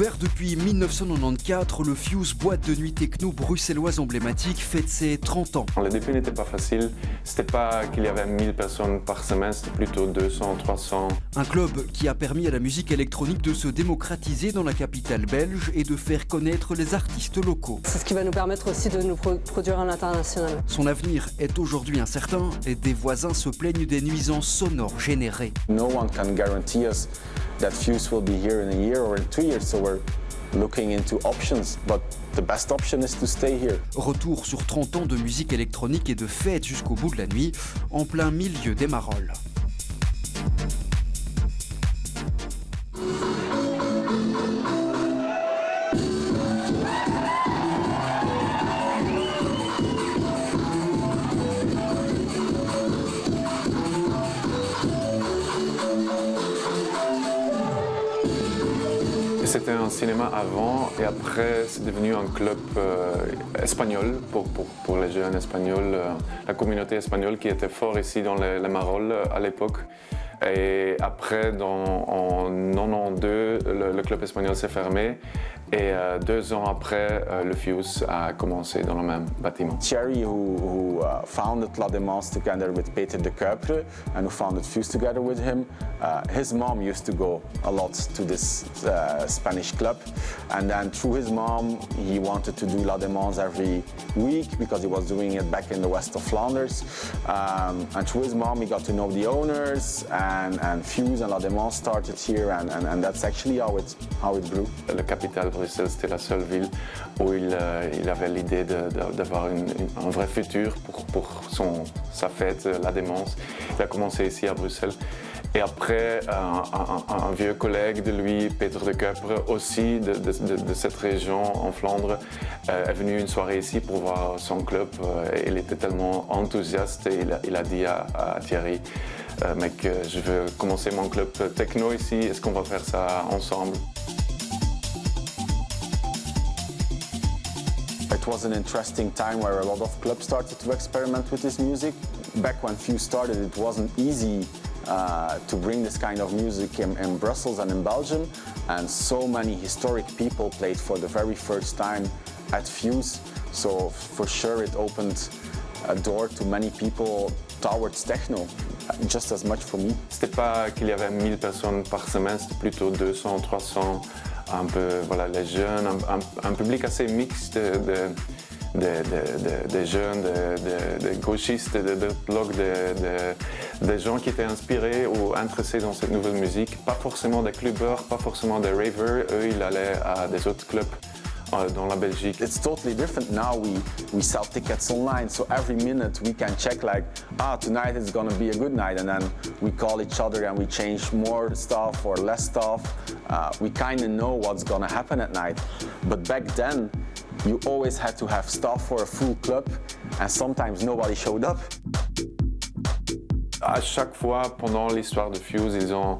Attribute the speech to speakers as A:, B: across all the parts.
A: Ouvert depuis 1994, le Fuse, boîte de nuit techno bruxelloise emblématique, fête ses 30 ans.
B: Le début n'était pas facile, c'était pas qu'il y avait 1000 personnes par semaine, c'était plutôt 200, 300.
A: Un club qui a permis à la musique électronique de se démocratiser dans la capitale belge et de faire connaître les artistes locaux.
C: C'est ce qui va nous permettre aussi de nous produire à l'international.
A: Son avenir est aujourd'hui incertain et des voisins se plaignent des nuisances sonores générées.
D: No one can guarantee us that Fuse will be here in a year or in 2 years, so we're looking into options, but the best option is to stay here.
A: Retour sur 30 ans de musique électronique et de fête jusqu'au bout de la nuit, en plein milieu des Marolles.
B: C'était un cinéma avant et après c'est devenu un club espagnol pour les jeunes espagnols, la communauté espagnole qui était fort ici dans les Marolles à l'époque. Et après, en 92, le club espagnol s'est fermé et 2 ans après, le Fuse a commencé dans le même bâtiment.
D: Thierry, who founded La Démence together with Peter de Kuiperen and who founded Fuse together with him, his mom used to go a lot to this Spanish club, and then through his mom, he wanted to do La Démence every week because he was doing it back in the west of Flanders. And through his mom, he got to know the owners. And Fuse and La Démence started here, and that's actually how it grew.
B: La capitale Bruxelles, c'était la seule ville où il avait l'idée d'avoir un vrai futur pour sa fête, La Démence. Il a commencé ici à Bruxelles. Et après, un vieux collègue de lui, Peter de Kuiperen, aussi de cette région en Flandre, est venu une soirée ici pour voir son club. Il était tellement enthousiaste et il a dit à Thierry, mec, je veux commencer mon club techno ici, est-ce qu'on va faire ça ensemble?
D: It was an interesting time where a lot of clubs started to experiment with this music. Back when Fuse started, it wasn't easy to bring this kind of music in Brussels and in Belgium, and so many historic people played for the very first time at Fuse, so for sure it opened a door to many people towards techno, just as much for me.
B: C'était pas qu'il y avait 1000 personnes par semaine, c'était plutôt 200, 300, un peu, voilà, les jeunes, un public assez mixte des jeunes, des gauchistes, des blocs, des gens qui étaient inspirés ou intéressés dans cette nouvelle musique. Pas forcément des clubbers, pas forcément des ravers. Eux, ils allaient à des autres clubs dans la Belgique.
D: It's totally different now. We sell tickets online, so every minute we can check like, tonight is gonna be a good night, and then we call each other and we change more stuff or less stuff. We kind of know what's gonna happen at night. But back then, you always had to have stuff for a full club, and sometimes nobody showed up.
B: À chaque fois, pendant l'histoire de Fuse, ils ont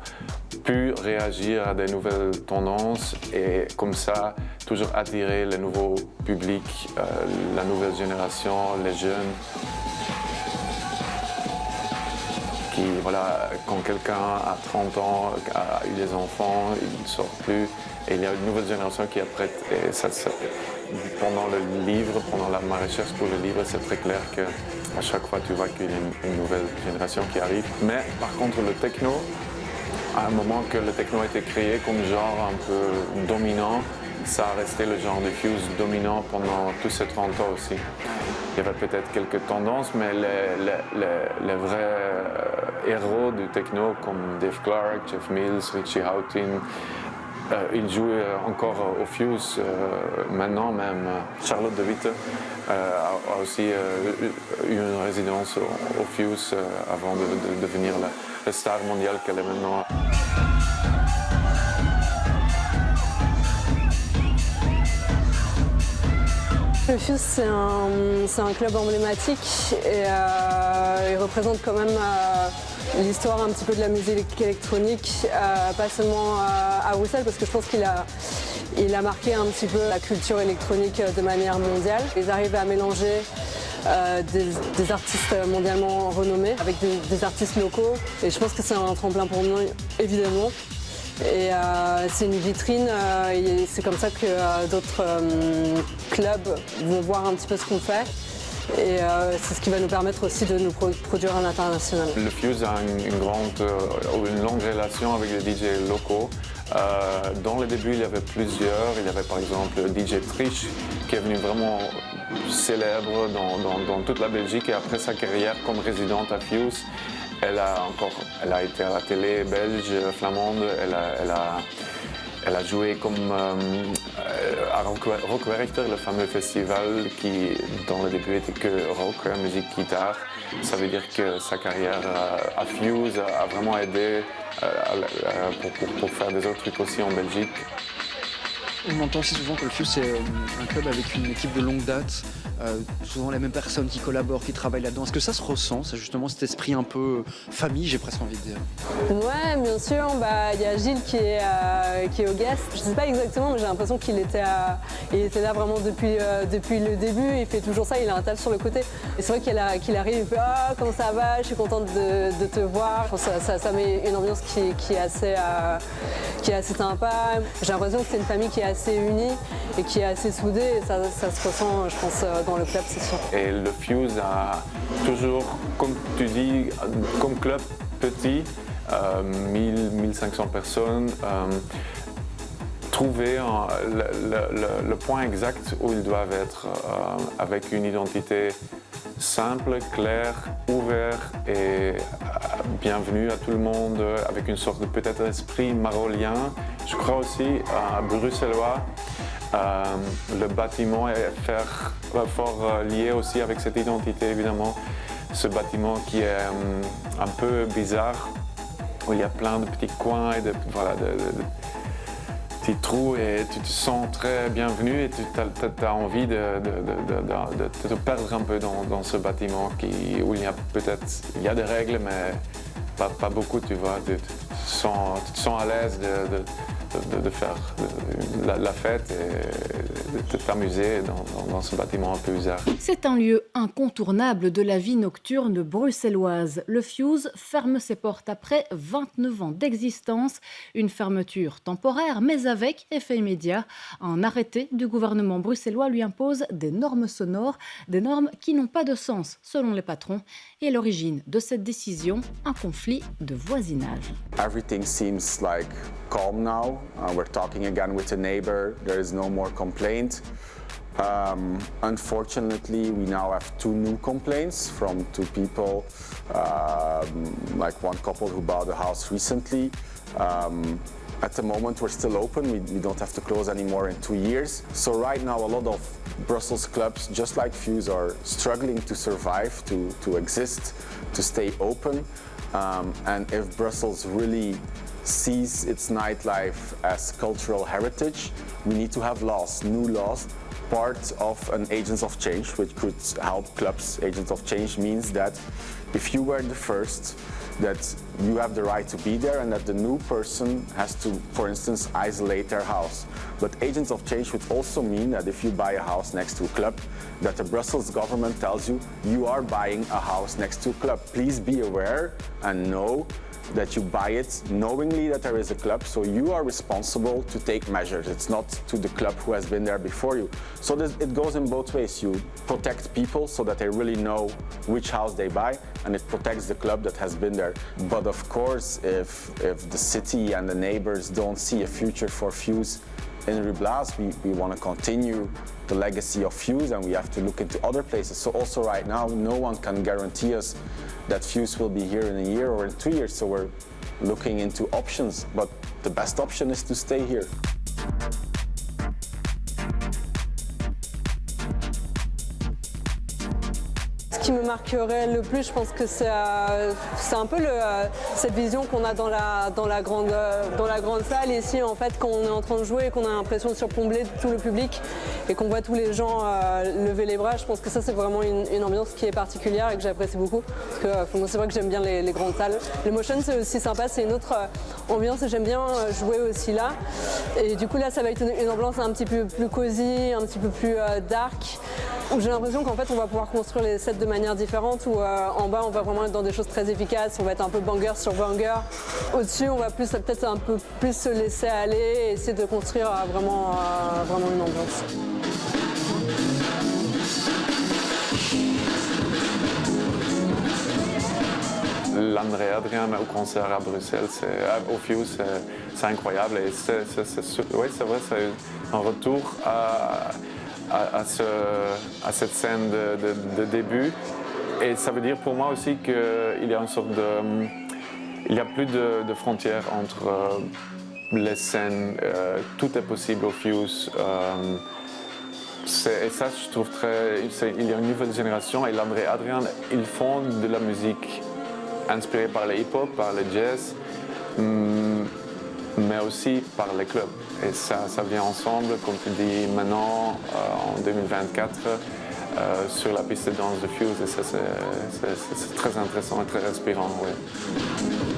B: pu réagir à des nouvelles tendances et comme ça, toujours attirer le nouveau public, la nouvelle génération, les jeunes. Qui, voilà, quand quelqu'un a 30 ans, a eu des enfants, il ne sort plus. Et il y a une nouvelle génération qui est prête. Et ça, pendant le livre, pendant ma recherche pour le livre, c'est très clair qu'à chaque fois, tu vois qu'il y a une nouvelle génération qui arrive. Mais par contre, le techno, à un moment que le techno a été créé comme genre un peu dominant, ça a resté le genre de Fuse dominant pendant tous ces 30 ans aussi. Il y avait peut-être quelques tendances, mais les vrais héros du techno comme Dave Clark, Jeff Mills, Richie Houghton, ils jouent encore au Fuse maintenant même. Charlotte de Witte a aussi eu une résidence au Fuse avant de devenir la star mondiale qu'elle est maintenant.
C: Le Fuse, c'est un club emblématique et il représente quand même l'histoire un petit peu de la musique électronique, pas seulement à Bruxelles, parce que je pense qu'il a marqué un petit peu la culture électronique de manière mondiale. Ils arrivent à mélanger des artistes mondialement renommés avec des artistes locaux, et je pense que c'est un tremplin pour nous, évidemment. Et c'est une vitrine, et c'est comme ça que d'autres clubs vont voir un petit peu ce qu'on fait. Et c'est ce qui va nous permettre aussi de nous produire à l'international.
B: Le Fuse a une longue relation avec les DJ locaux. Dans le début, il y avait plusieurs. Il y avait par exemple DJ Trish qui est venu vraiment célèbre dans toute la Belgique. Et après sa carrière comme résidente à Fuse, elle a été à la télé belge, flamande. Elle a joué comme à Rock Werchter, le fameux festival qui, dans le début, était que rock, musique, guitare. Ça veut dire que sa carrière à Fuse a vraiment aidé pour faire des autres trucs aussi en Belgique.
A: On entend aussi souvent que le Fuse c'est un club avec une équipe de longue date, souvent les mêmes personnes qui collaborent, qui travaillent là-dedans. Est-ce que ça se ressent, ça, justement cet esprit un peu famille, j'ai presque envie de dire?
C: Ouais, bien sûr. Il y a Gilles qui est au guest. Je ne sais pas exactement, mais j'ai l'impression qu'il était là vraiment depuis le début. Il fait toujours ça, il a un table sur le côté. Et c'est vrai qu'il arrive, il fait « Ah, comment ça va? Je suis contente de te voir ». Ça met une ambiance qui est assez sympa. J'ai l'impression que c'est une famille qui est assez unie et qui est assez soudée. Et ça se ressent, je pense, dans le club, c'est sûr.
B: Et le Fuse a toujours, comme tu dis, comme club petit, 1500 personnes, trouvé le point exact où ils doivent être, avec une identité simple, claire, ouverte et bienvenue à tout le monde, avec une sorte de peut-être esprit marolien. Je crois aussi bruxellois. Le bâtiment est fort lié aussi avec cette identité, évidemment. Ce bâtiment qui est un peu bizarre, où il y a plein de petits coins et de petits trous, et tu te sens très bienvenu et tu as envie de te perdre un peu dans ce bâtiment où il y a des règles, mais pas beaucoup, tu vois. Tu te sens à l'aise de faire la fête et de t'amuser dans ce bâtiment un peu bizarre.
E: C'est un lieu incontournable de la vie nocturne bruxelloise. Le Fuse ferme ses portes après 29 ans d'existence. Une fermeture temporaire, mais avec effet immédiat. Un arrêté du gouvernement bruxellois lui impose des normes sonores, des normes qui n'ont pas de sens selon les patrons. Et l'origine de cette décision, un conflit de voisinage.
D: Everything seems like calm now. We're talking again with a neighbor. There is no more complaint. Unfortunately, we now have 2 new complaints from 2 people, like one couple who bought a house recently. At the moment, we're still open. We don't have to close anymore in 2 years. So right now, a lot of Brussels clubs, just like Fuse, are struggling to survive, to exist, to stay open. And if Brussels really sees its nightlife as cultural heritage, we need to have laws, new laws. Part of an Agents of Change, which could help clubs. Agents of Change means that if you were the first, that you have the right to be there and that the new person has to, for instance, isolate their house. But Agents of Change would also mean that if you buy a house next to a club, that the Brussels government tells you, you are buying a house next to a club. Please be aware and know that you buy it knowingly that there is a club, so you are responsible to take measures. It's not to the club who has been there before you. So it goes in both ways. You protect people so that they really know which house they buy, and it protects the club that has been there. But of course, if the city and the neighbors don't see a future for Fuse in Rue Blas, we want to continue the legacy of Fuse, and we have to look into other places. So also right now, no one can guarantee us that Fuse will be here in a year or in 2 years. So we're looking into options, but the best option is to stay here.
C: Ce qui me marquerait le plus, je pense que c'est un peu cette vision qu'on a dans la grande salle ici, en fait, quand on est en train de jouer et qu'on a l'impression de surplombler tout le public. et qu'on voit tous les gens lever les bras, je pense que ça c'est vraiment une ambiance qui est particulière et que j'apprécie beaucoup. Parce que moi c'est vrai que j'aime bien les grandes salles. Le motion c'est aussi sympa, c'est une autre ambiance et j'aime bien jouer aussi là. Et du coup là ça va être une ambiance un petit peu plus cosy, un petit peu plus dark, où j'ai l'impression qu'en fait on va pouvoir construire les sets de manière différente, où en bas on va vraiment être dans des choses très efficaces, on va être un peu banger sur banger. Au-dessus on va peut-être un peu plus se laisser aller et essayer de construire vraiment une ambiance.
B: L'André Adrien au concert à Bruxelles, au Fuse, c'est incroyable. Et oui, c'est vrai, c'est un retour à cette scène de début. Et ça veut dire pour moi aussi qu'il y a une sorte de... Il n'y a plus de frontières entre les scènes. Tout est possible au Fuse. Et ça, je trouve il y a une nouvelle génération et l'André Adrien, ils font de la musique inspirée par le hip-hop, par le jazz, mais aussi par les clubs. Et ça vient ensemble, comme tu dis, maintenant, en 2024, sur la piste de danse de Fuse. Et ça, c'est très intéressant et très inspirant. Ouais.